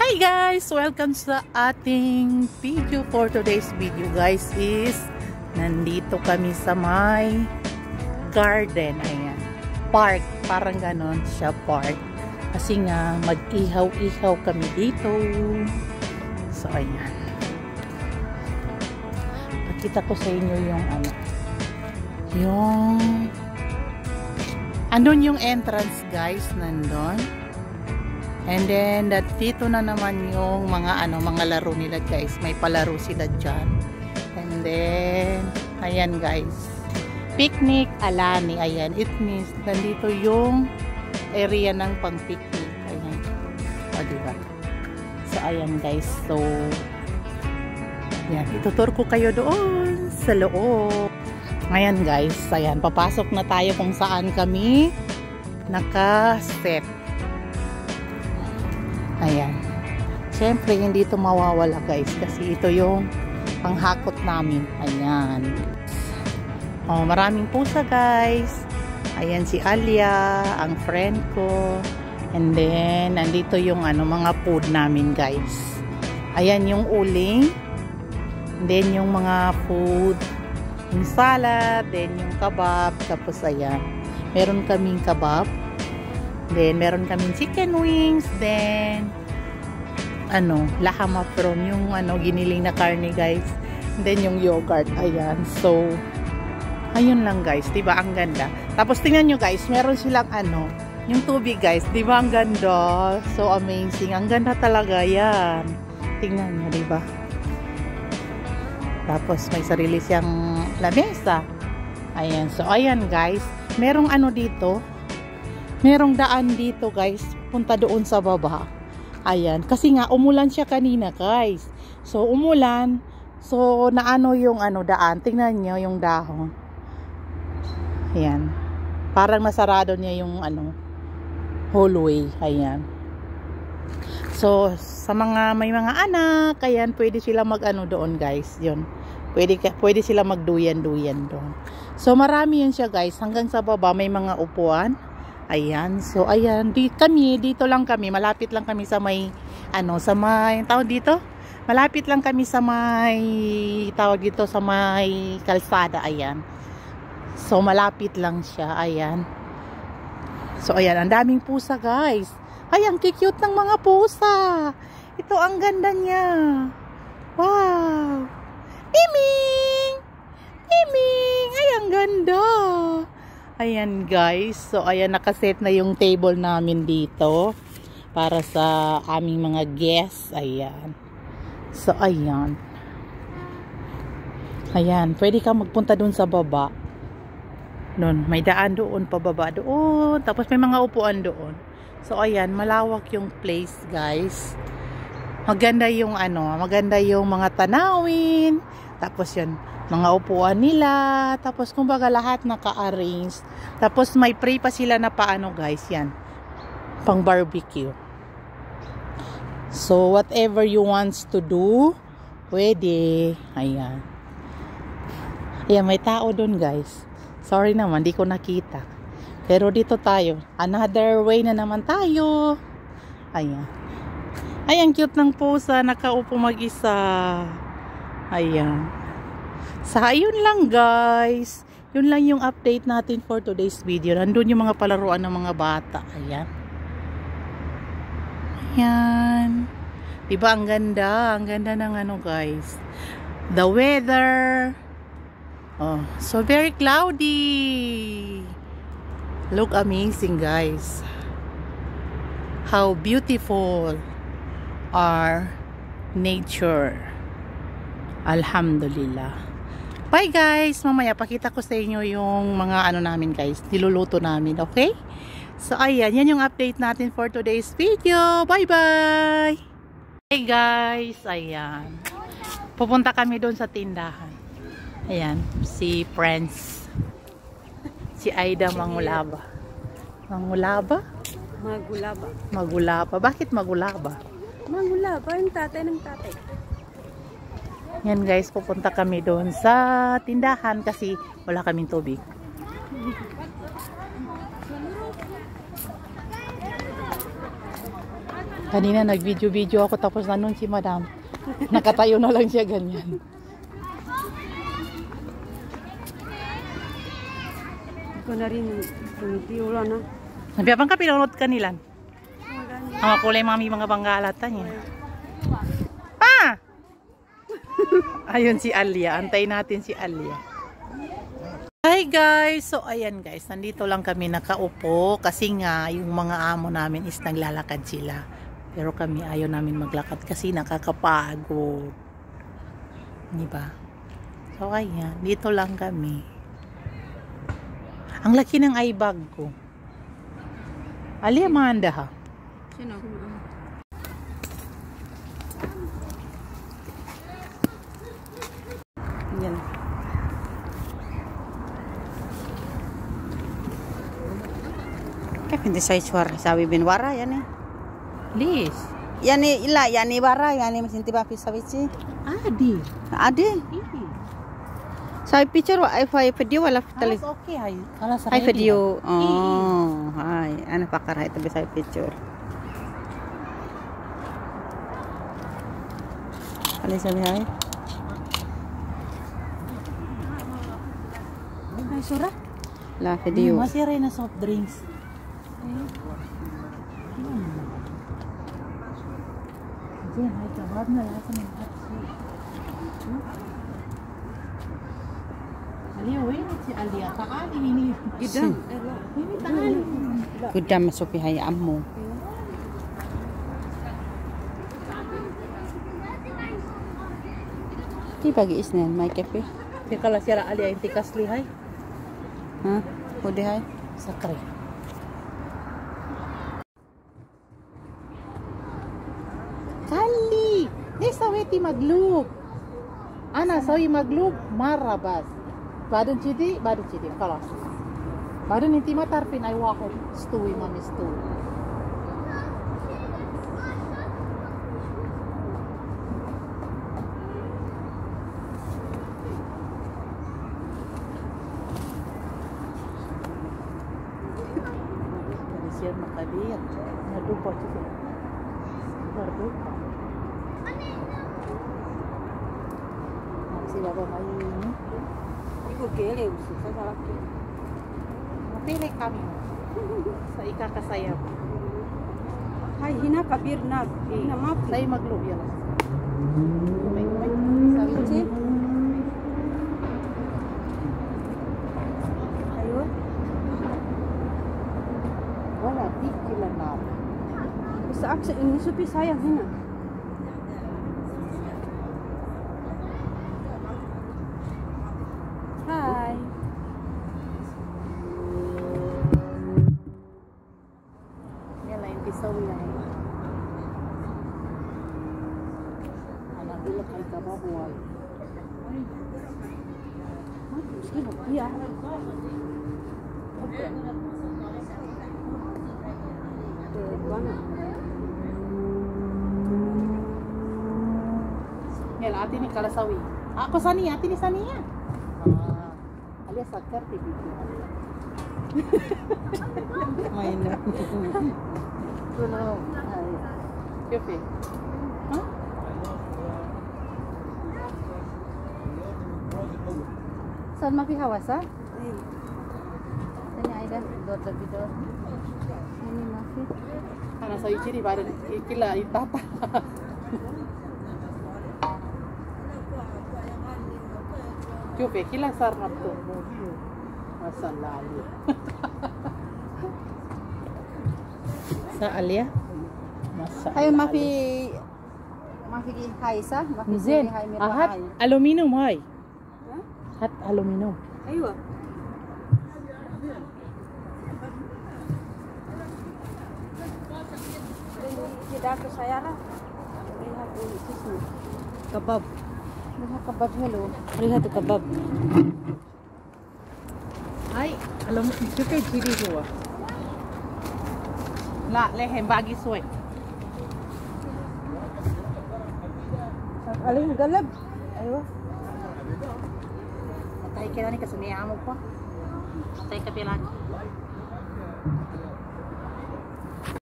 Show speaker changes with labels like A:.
A: Hi guys! Welcome sa ating video. For today's video guys is nandito kami sa may garden. Ayan. Park. Parang ganon siya, park. Kasi nga mag-ihaw-ihaw kami dito. So ayan. Pakita ko sa inyo yung andun yung entrance guys, nandun. And then dito na naman yung mga laro nila guys. May palaro sila dyan. And then ayan guys, picnic Alani. Ayan, it means nandito yung area ng pang picnic. Ayan. O diba? So ayan guys. So yan, itutur ko kayo doon sa loob. Ayan guys, ayan, papasok na tayo kung saan kami naka-set. Ayan. Siyempre, hindi ito mawawala guys. Kasi ito yung panghakot namin. Ayan. Oh, maraming pusa guys. Ayan si Alia, ang friend ko. And then, nandito yung mga food namin guys. Ayan yung uling. And then, yung mga food. Yung salad. Then, yung kebab. Tapos, ayan. Meron kaming kebab. Then, meron kaming chicken wings. Then, laham from yung giniling na karne guys. Then, yung yogurt. Ayan. So, ayun lang guys. Diba? Ang ganda. Tapos, tingnan nyo guys. Meron silang yung tubig guys. Diba? Ang ganda. So, amazing. Ang ganda talaga. Yan. Tingnan nyo. Diba? Tapos, may sarili siyang lamesa. Ayan. So, ayan guys. Merong dito. Merong daan dito guys, punta doon sa baba. Ayan, kasi nga umulan siya kanina guys. So umulan, so yung daan. Tingnan niyo yung dahon. Ayan. Parang nasarado niya yung hallway. Ayan. So sa may mga anak, ayan, pwede sila doon guys. Yun. Pwede sila magduyan-duyan doon. So marami yan siya guys, hanggang sa baba may mga upuan. Ayan, so ayan, dito lang kami, malapit lang kami sa may, tawag dito? Malapit lang kami sa may, sa may kalsada, ayan. So, malapit lang siya, ayan. So, ayan, ang daming pusa, guys. Ayan, cute ng mga pusa. Ito, ang ganda niya. Wow. Miming! Miming! Ay, ang ganda. Ayan guys, so ayan, nakaset na yung table namin dito para sa aming mga guests. Ayan. So ayan. Ayan, pwede ka magpunta doon sa baba. Doon, may daan doon pababa doon. Tapos may mga upuan doon. So ayan, malawak yung place guys. Maganda yung maganda yung mga tanawin. Tapos yun, mga upuan nila. Tapos kumbaga lahat naka-arrange. Tapos may pray pa sila na guys, yan. Pang barbecue. So whatever you wants to do, pwede. Ayan. Ayan, may tao doon guys. Sorry naman, di ko nakita. Pero dito tayo. Another way na naman tayo. Ayan. Ayan, cute ng pusa. Nakaupo mag-isa. Ayan. So, ayun lang guys. Yun lang yung update natin for today's video. Nandun yung mga palaruan ng mga bata. Ayan. Ayan. Diba ang ganda? Ang ganda ng guys. The weather. Oh, so very cloudy. Look amazing guys. How beautiful our nature. Alhamdulillah. Bye guys. Mamaya pakita ko sa inyo yung mga namin guys. Niluluto namin. Okay? So ayan. Yan yung update natin for today's video. Bye bye. Hey guys. Ayan. Pupunta kami doon sa tindahan. Ayan. Si Prince. Si Aida Mangulaba. Mangulaba?
B: Magulaba.
A: Magulaba. Bakit Magulaba?
B: Mangulaba. Yung tatay ng tatay.
A: Yan guys, pupunta kami doon sa tindahan kasi wala kaming tubig. Kanina nag-video-video ako tapos nanon si madam. Nakatayo na lang siya ganyan.
B: Ikaw na rin, tumitiwala na.
A: Nabiyabang ka pinunod kanilan. Ang makulay mga banggalatan niya. Pa! Ayun si Alia. Antayin natin si Alia. Hi guys! So ayan guys, nandito lang kami nakaupo kasi nga yung mga amo namin is naglalakad sila. Pero kami ayaw namin maglakad kasi nakakapagod. Diba? So ayan, dito lang kami. Ang laki ng eye bag ko. Alia, manda ha?
B: Sino?
A: Yan.
C: Hindi sa iswar, sabi binwara, yan eh.
A: Liz.
C: Yan eh, ila, yan eh wara, yan eh masinti ba sabi si.
A: Adi.
C: Ade. Sabi picture wa ay video wala tali.
A: Alas okay hay. Alas
C: Ay video. Oh, ay, ano pa karay tabi sa picture. Kali sabi hay.
B: Ay, sura?
C: La video.
A: Masih rin na soft drinks. Diyan, ay kabab na lang sa mga taxi. Alia, wait si Alia. Taali ini.
B: Gidam.
A: Ini taali.
C: Gudam masupi hay amo. Di bagi isnen may kape.
A: Di kala sira Alia inti kasli hay.
C: Ha? Pwede hay.
A: Sakre. Kali! Di saweti maglub. Ana sawi maglub marabas. Badun chidi, kalas. Badun inti matarpin ay wakot. Stuwi mami stuwi. Siya makaliit. Nadupa siya. Nadupa. Si Baba may ini.
B: Iko gele, usi. Sa salak ko.
A: Mapili kami. Sa ikakasayap.
B: Hay, hina kabir na. Hina map.
A: Sa maglub yan. Kumay.
B: Kasi? Ayo.
A: Wala, di kila na.
B: Sa aksa, ini supi sayang hina. Hi.
A: Yan lang, pisaw yan. Anak bila kay kababuhay.
B: Sino? Iya. Mana?
A: Yan, ati ni Kalasawi. Ako sani, ati ni Saniya. Alias sakar TV.
C: Main na.
A: Tulong. Ay. Yupi. Ha?
C: Saan mapihawas ha? Tanya Aida, dot lagi dot. Ini masih.
A: Ana sa ichiri bare kila itata. Yupi, kila sarap to. Masalali. Sa Alia? Masalali.
C: Ayun mapi kaisa, mapi
A: Zen,
C: hay
A: ahat aluminum hay.
B: Ha?
A: Hat aluminum.
B: Ayo. Kita ke saya lah. Lihat dulu sini.
C: kebab. Lihat kebab hello.
B: Lihat tu kebab.
A: Ay, alam mo, yupi chiri huwa. La, lehem bagi soy.
B: Aling galab. Ayo.
A: Matay ka na ni kasumi amo ko. Matay ka pilagi.